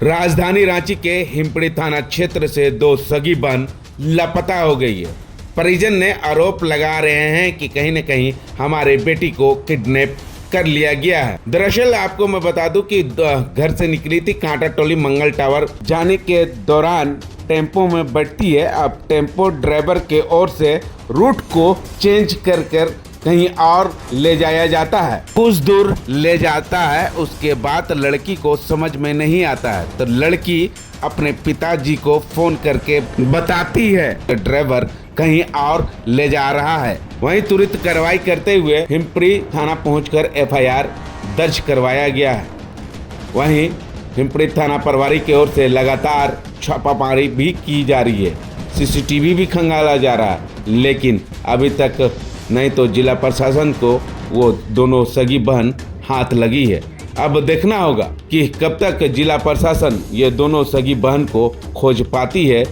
राजधानी रांची के हिमपड़ी थाना क्षेत्र से दो सगी बहन लापता हो गई है। परिजन ने आरोप लगा रहे हैं कि कहीं न कहीं हमारे बेटी को किडनैप कर लिया गया है। दरअसल आपको मैं बता दूं कि घर से निकली थी कांटा टोली मंगल टावर जाने के दौरान टेम्पो में बैठती है। अब टेम्पो ड्राइवर के ओर से रूट को चेंज कर कहीं और ले जाया जाता है। कुछ दूर ले जाता है, उसके बाद लड़की को समझ में नहीं आता है तो लड़की अपने पिताजी को फोन करके बताती है कि ड्राइवर कहीं और ले जा रहा है। वहीं तुरंत कार्रवाई करते हुए हिमपड़ी थाना पहुंचकर एफआईआर दर्ज करवाया गया है। वहीं हिमपड़ी थाना प्रभारी की ओर से लगातार छापामारी भी की जा रही है। सीसीटीवी भी खंगाला जा रहा है, लेकिन अभी तक नहीं तो जिला प्रशासन को वो दोनों सगी बहन हाथ लगी है। अब देखना होगा कि कब तक जिला प्रशासन ये दोनों सगी बहन को खोज पाती है।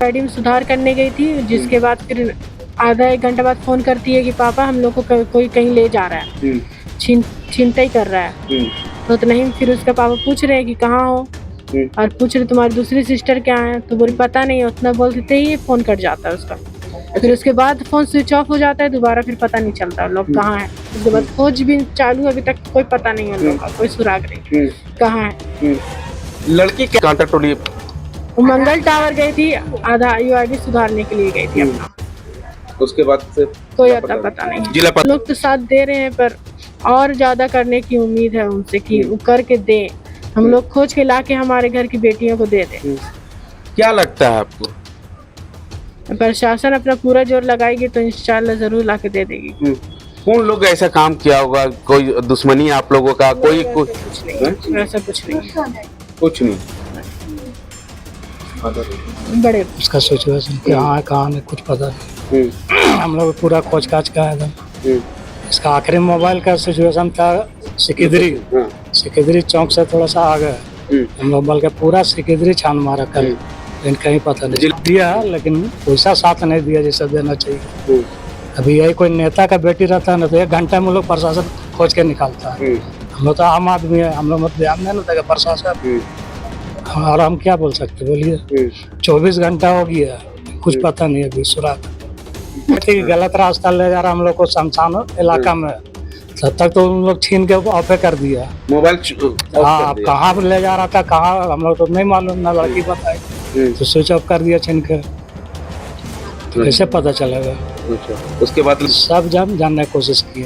आईडी में सुधार करने गई थी, जिसके बाद फिर आधा एक घंटा बाद फोन करती है कि पापा हम लोग को कोई कहीं ले जा रहा है, छीनताई कर रहा है। तो नहीं, फिर उसका पापा पूछ रहे हैं कि कहाँ हो, और पूछ रहे तुम्हारी दूसरी सिस्टर क्या है, तो बोले पता नहीं। उतना बोलते ही फोन कट जाता है उसका। फिर उसके बाद फोन स्विच ऑफ हो जाता है, दोबारा फिर पता नहीं चलता लोग कहाँ है। उसके बाद खोज भी चालू, अभी तक कोई पता नहीं है लोग का, कोई सुराग नहीं कहाँ है। लड़की के कांटा टोली मंगल टावर गई थी, आधा आईडी सुधारने के लिए गई थी अपना। उसके बाद से कोई अता पता नहीं। जिला लोग तो साथ दे रहे हैं, पर और ज्यादा करने की उम्मीद है उनसे कि वो करके दे, हम लोग खोज के लाके हमारे घर की बेटियों को दे दे। क्या लगता है आपको? प्रशासन अपना पूरा जोर लगाएगी तो इंशाल्लाह जरूर लाके दे देगी। कौन लोग ऐसा काम किया होगा? कोई दुश्मनी आप लोगों का? कोई कुछ नहीं, ऐसा कुछ नहीं, कुछ नहीं। बड़े उसका सिचुएशन कहाँ कहाँ नहीं कुछ पता नहीं। हम लोग पूरा खोज काज का एकदम। इसका आखिरी मोबाइल का सिचुएशन था सिकिदरी चौक से थोड़ा सा आगे। हम लोग बल्कि पूरा सिकिदरी छान मारा कल, लेकिन कहीं पता नहीं दिया, लेकिन पैसा साथ नहीं दिया जैसा देना चाहिए। अभी यही कोई नेता का बेटी रहता है ना तो 1 घंटे में लोग प्रशासन खोज के निकालता है। हम लोग तो आम आदमी है, हम लोग मत ध्यान नहीं देगा प्रशासन, और हम क्या बोल सकते बोलिए। 24 घंटा हो गया, कुछ पता नहीं अभी सुराग। ठीक, गलत रास्ता ले जा रहा हम लोग को शमशान इलाका में, तब तक तो उन लोग छीन के ऑफे कर दिया मोबाइल। हाँ, कहाँ पर ले जा रहा था कहाँ हम लोग तो नहीं मालूम, ना लड़की बताई, तो स्विच ऑफ कर दिया छीन के, तो कैसे पता चलेगा। उसके बाद सब जानने की कोशिश की।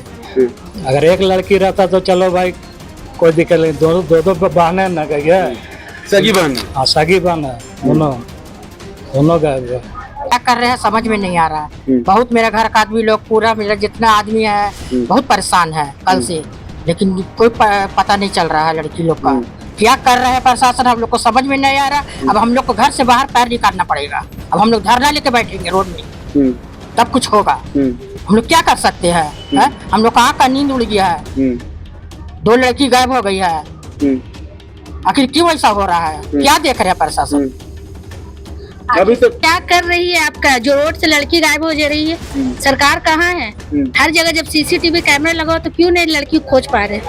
अगर एक लड़की रहता तो चलो भाई कोई दिक्कत नहीं, दो बहने न गई है, सगी बहन। हाँ, सगी बहन है, दोनों गए। क्या कर रहे हैं समझ में नहीं आ रहा है। बहुत मेरे घर का आदमी लोग, पूरा मेरा जितना आदमी है बहुत परेशान है कल से, लेकिन कोई पता नहीं चल रहा है लड़की लोग का। क्या कर रहे हैं प्रशासन, हम लोग को समझ में नहीं आ रहा। अब हम लोग को घर से बाहर पैर निकालना पड़ेगा। अब हम लोग धरना लेके बैठेंगे रोड में, तब कुछ होगा। हम लोग क्या कर सकते हैं? हम लोग कहाँ का नींद उड़ गया है। 2 लड़की गायब हो गई है, आखिर क्यों ऐसा हो रहा है? क्या देख रहे हैं प्रशासन? अभी तो क्या कर रही है आपका? जो रोड से लड़की गायब हो जा रही है, सरकार कहाँ है? हर जगह जब सीसीटीवी कैमरा लगाओ तो क्यों नहीं लड़की को खोज पा रहे?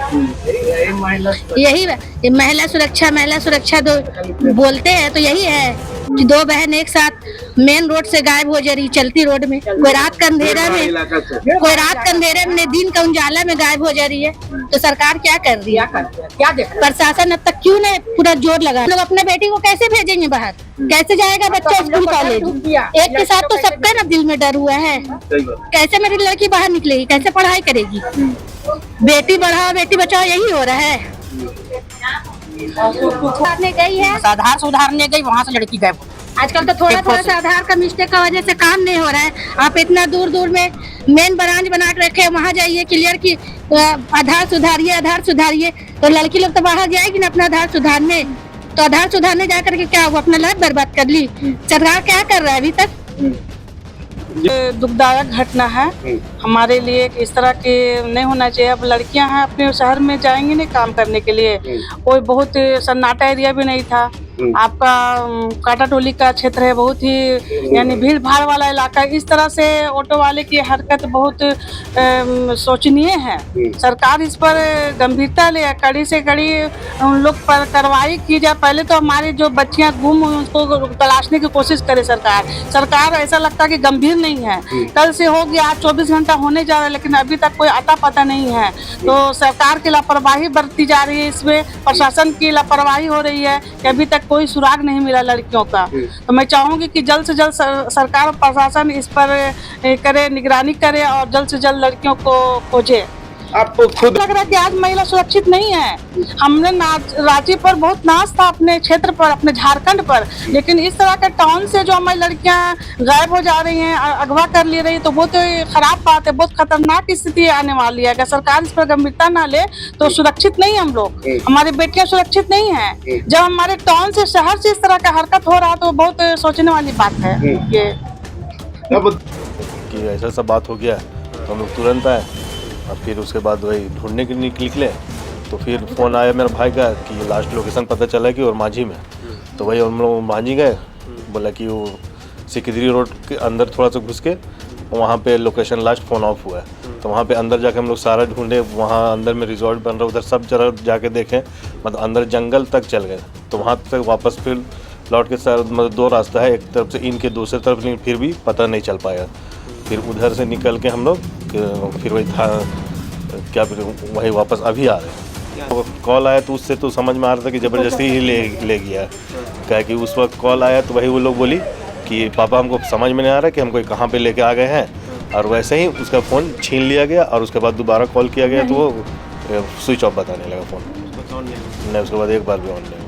यही महिला सुरक्षा दो बोलते हैं तो यही है कि 2 बहन एक साथ मेन रोड से गायब हो जा रही, चलती रोड में। कोई रात का अंधेरा में दिन का उजाला में गायब हो जा रही है, तो सरकार क्या कर रही है? क्या देख रहे हैं? प्रशासन अब तक क्यों नहीं पूरा जोर लगा? लोग अपने बेटी को कैसे भेजेंगे बाहर? कैसे जाएगा बच्चा स्कूल कॉलेज? एक के साथ तो सबका ना दिल में डर हुआ है, कैसे मेरी लड़की बाहर निकलेगी, कैसे पढ़ाई करेगी? बेटी बढ़ाओ बेटी बचाओ, यही हो रहा है। सुधारने गई, वहाँ से लड़की गायब। आजकल तो थोड़ा थोड़ा सा आधार का मिस्टेक का वजह से काम नहीं हो रहा है। आप इतना दूर दूर में मेन ब्रांच बना के रखे, वहाँ जाइए क्लियर की आधार सुधारिए। तो लड़की लोग तो बाहर जाएगी ना अपना आधार सुधारने, तो आधार सुधारने जा करके क्या हुआ, अपना लाइफ बर्बाद कर ली। सरकार क्या कर रहा है अभी तक? ये दुखदायक घटना है हमारे लिए कि इस तरह के नहीं होना चाहिए। अब लड़कियां हैं अपने शहर में जाएंगी नहीं काम करने के लिए, कोई बहुत सन्नाटा एरिया भी नहीं था। आपका काटा टोली का क्षेत्र है, बहुत ही यानी भीड़ भाड़ वाला इलाका। इस तरह से ऑटो वाले की हरकत बहुत शोचनीय है। सरकार इस पर गंभीरता ले, कड़ी से कड़ी उन लोग पर कार्रवाई की जाए। पहले तो हमारी जो बच्चियां गुम हुई उसको तलाशने की कोशिश करे सरकार ऐसा लगता है कि गंभीर नहीं है। कल से हो गया, आज 24 घंटा होने जा रहा है, लेकिन अभी तक कोई अता पता नहीं है। तो सरकार की लापरवाही बरती जा रही है, इसमें प्रशासन की लापरवाही हो रही है कि अभी तक कोई सुराग नहीं मिला लड़कियों का। तो मैं चाहूंगी कि जल्द से जल्द सरकार और प्रशासन इस पर करे, निगरानी करे और जल्द से जल्द लड़कियों को खोजे। आपको खुद लग रहा है कि आज महिला सुरक्षित नहीं है। हमने रांची पर बहुत नाज था, अपने क्षेत्र पर, अपने झारखंड पर, लेकिन इस तरह के टाउन से जो हमारी लड़कियां गायब हो जा रही हैं, अगवा कर ले रही है, तो बहुत खराब बात है, बहुत खतरनाक स्थिति आने वाली है। अगर सरकार इस पर गंभीरता ना ले तो सुरक्षित नहीं हम लोग, हमारी बेटियां सुरक्षित नहीं है। जब हमारे टाउन से, शहर से इस तरह का हरकत हो रहा है तो बहुत सोचने वाली बात है ये कि ऐसा सब बात हो गया। तो हम लोग तुरंत आए और फिर उसके बाद वही ढूंढने के लिए निकले। तो फिर फ़ोन आया मेरे भाई का कि लास्ट लोकेशन पता चला कि और माझी में। तो वही हम लोग माझी गए, बोला कि वो सिकिदरी रोड के अंदर थोड़ा सा घुस के वहाँ पे लोकेशन लास्ट फ़ोन ऑफ हुआ है। तो वहाँ पे अंदर जाके हम लोग सारा ढूंढे, वहाँ अंदर में रिजॉर्ट बन रहा, उधर सब जगह जाके देखें, मतलब अंदर जंगल तक चल गए। तो वहाँ तक वापस फिर लौट के सर, मतलब 2 रास्ता है, एक तरफ से इनके दूसरे तरफ, लेकिन फिर भी पता नहीं चल पाया। फिर उधर से निकल के हम लोग फिर वही था क्या वही वापस अभी आ रहे हैं। तो कॉल आया तो उससे तो समझ में आ रहा था कि ज़बरदस्ती ही ले गया। क्या कि उस वक्त कॉल आया तो वही वो लोग बोली कि पापा हमको समझ में नहीं आ रहा कि हमको कहाँ पे लेके आ गए हैं, और वैसे ही उसका फ़ोन छीन लिया गया। और उसके बाद दोबारा कॉल किया गया तो वो स्विच ऑफ बताने लगा फ़ोन। नहीं, उसके बाद एक बार भी ऑन नहीं।